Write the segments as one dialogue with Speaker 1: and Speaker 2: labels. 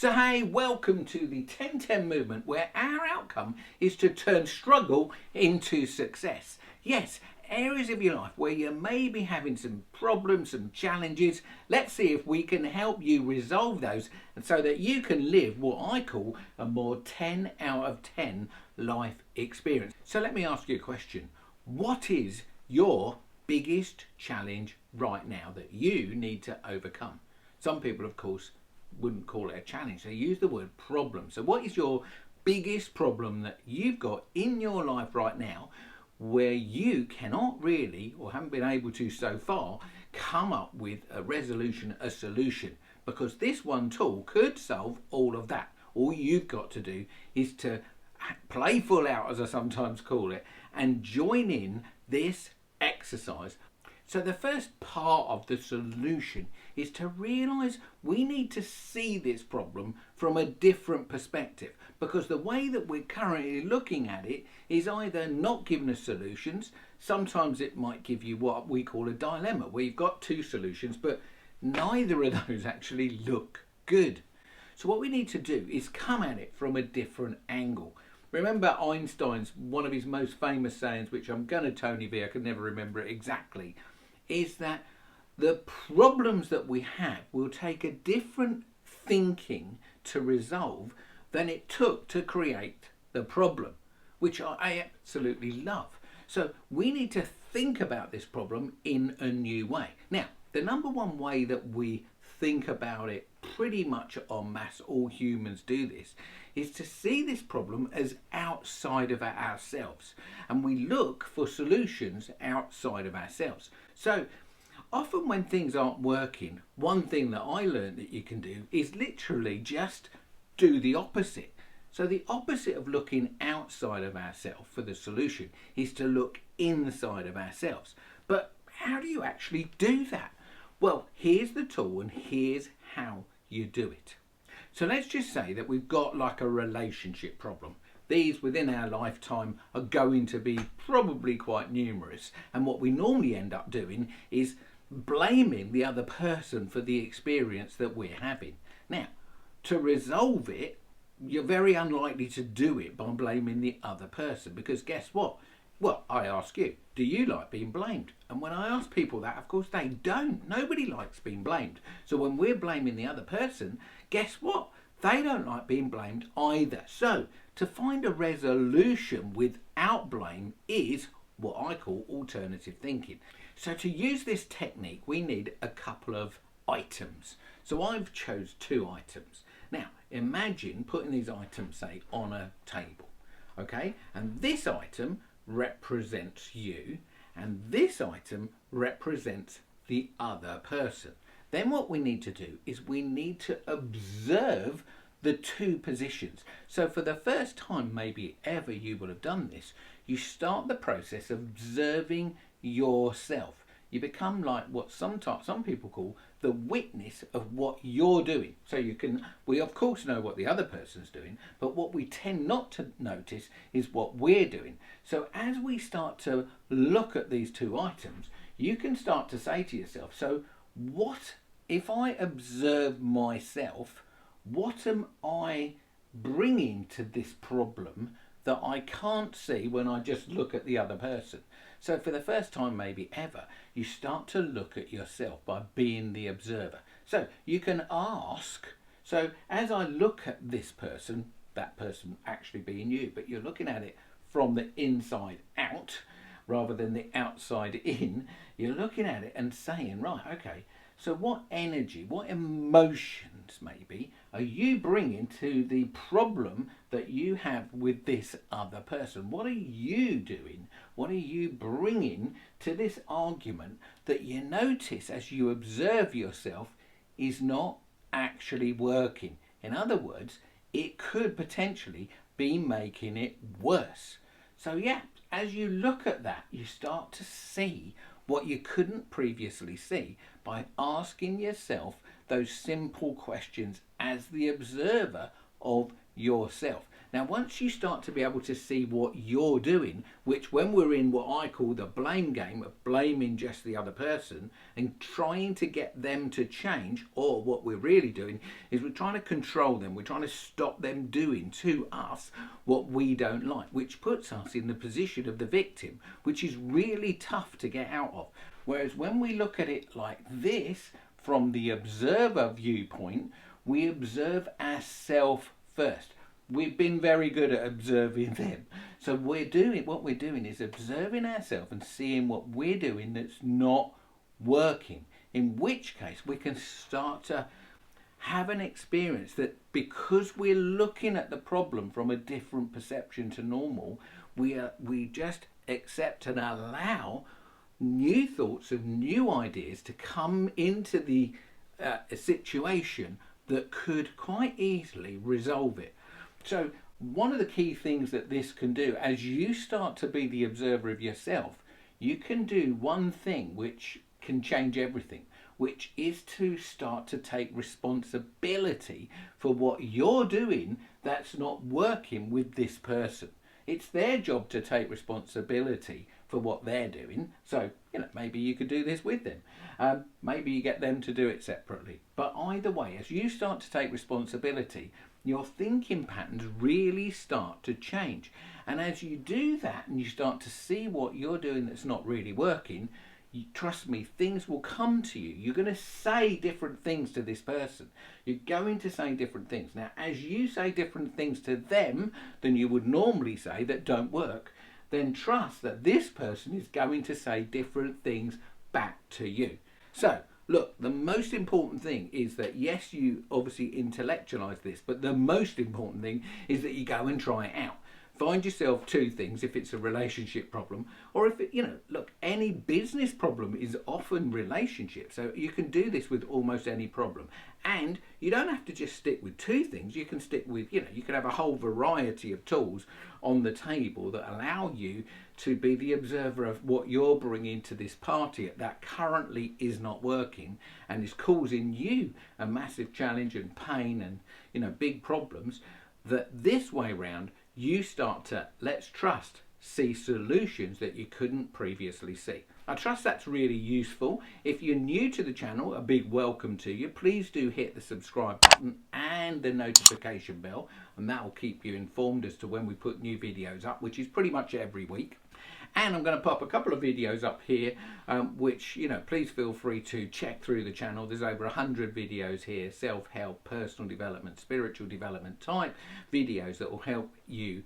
Speaker 1: So hey, welcome to the 10-10 movement, where our outcome is to turn struggle into success. Yes, areas of your life where you may be having some problems, some challenges. Let's see if we can help you resolve those, and so that you can live what I call a more 10 out of 10 life experience. So let me ask you a question. What is your biggest challenge right now that you need to overcome? Some people, of course, wouldn't call it a challenge. They use the word problem. So what is your biggest problem that you've got in your life right now where you cannot really, or haven't been able to so far, come up with a resolution, a solution? Because this one tool could solve all of that. All you've got to do is to play full out, as I sometimes call it, and join in this exercise. So the first part of the solution is to realise we need to see this problem from a different perspective, because the way that we're currently looking at it is either not giving us solutions. Sometimes it might give you what we call a dilemma, where you've got two solutions but neither of those actually look good. So what we need to do is come at it from a different angle. Remember Einstein's, one of his most famous sayings, which I'm going to Tony V, I can never remember it exactly, is that the problems that we have will take a different thinking to resolve than it took to create the problem, which I absolutely love. So we need to think about this problem in a new way. Now, the number one way that we think about it, pretty much en masse, all humans do this, is to see this problem as outside of ourselves, and we look for solutions outside of ourselves. So often when things aren't working, one thing that I learned that you can do is literally just do the opposite. So the opposite of looking outside of ourselves for the solution is to look inside of ourselves. But how do you actually do that? Well, here's the tool and here's how you do it. So let's just say that we've got like a relationship problem. These within our lifetime are going to be probably quite numerous, and what we normally end up doing is blaming the other person for the experience that we're having. Now, to resolve it, you're very unlikely to do it by blaming the other person, because guess what? Well, I ask you, do you like being blamed? And when I ask people that, of course they don't. Nobody likes being blamed. So when we're blaming the other person, guess what? They don't like being blamed either. So to find a resolution without blame is what I call alternative thinking. So to use this technique, we need a couple of items. So I've chose two items. Now, imagine putting these items, say, on a table, okay? And this item represents you, and this item represents the other person. Then what we need to do is we need to observe the two positions. So for the first time maybe ever you will have done this, you start the process of observing yourself. You become like what some people call the witness of what you're doing. So we of course know what the other person's doing, but what we tend not to notice is what we're doing. So as we start to look at these two items, you can start to say to yourself, so what if I observe myself, what am I bringing to this problem that I can't see when I just look at the other person? So for the first time maybe ever, you start to look at yourself by being the observer. So you can ask, so as I look at this person, that person actually being you, but you're looking at it from the inside out rather than the outside in, you're looking at it and saying, right, okay, so what energy, what emotions maybe are you bringing to the problem that you have with this other person? What are you doing? What are you bringing to this argument that you notice as you observe yourself is not actually working? In other words, it could potentially be making it worse. So yeah, as you look at that, you start to see what you couldn't previously see by asking yourself those simple questions as the observer of yourself. Now, once you start to be able to see what you're doing, which when we're in what I call the blame game of blaming just the other person and trying to get them to change, or what we're really doing is we're trying to control them, we're trying to stop them doing to us what we don't like, which puts us in the position of the victim, which is really tough to get out of. Whereas when we look at it like this, from the observer viewpoint, we observe ourselves first. We've been very good at observing them. So what we're doing is observing ourselves and seeing what we're doing that's not working. In which case we can start to have an experience that, because we're looking at the problem from a different perception to normal, we just accept and allow new thoughts and new ideas to come into the situation that could quite easily resolve it. So one of the key things that this can do, as you start to be the observer of yourself, you can do one thing which can change everything, which is to start to take responsibility for what you're doing that's not working with this person. It's their job to take responsibility for what they're doing. So, maybe you could do this with them. Maybe you get them to do it separately. But either way, as you start to take responsibility, your thinking patterns really start to change. And as you do that and you start to see what you're doing that's not really working, trust me, things will come to you. You're going to say different things to this person. You're going to say different things. Now, as you say different things to them than you would normally say that don't work, then trust that this person is going to say different things back to you. So, look, the most important thing is that, yes, you obviously intellectualize this, but the most important thing is that you go and try it out. Find yourself two things if it's a relationship problem, or if look, any business problem is often relationship. So you can do this with almost any problem. And you don't have to just stick with two things. You can stick with, you can have a whole variety of tools on the table that allow you to be the observer of what you're bringing to this party that currently is not working and is causing you a massive challenge and pain and, big problems, that this way round, you start to, let's trust, see solutions that you couldn't previously see. I trust that's really useful. If you're new to the channel, a big welcome to you. Please do hit the subscribe button and the notification bell, and that will keep you informed as to when we put new videos up, which is pretty much every week. And I'm going to pop a couple of videos up here, which, please feel free to check through the channel. There's over 100 videos here, self-help, personal development, spiritual development type videos that will help you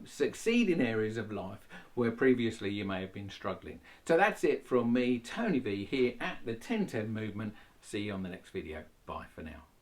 Speaker 1: succeed in areas of life where previously you may have been struggling. So that's it from me, Tony V, here at the 1010 Movement. See you on the next video. Bye for now.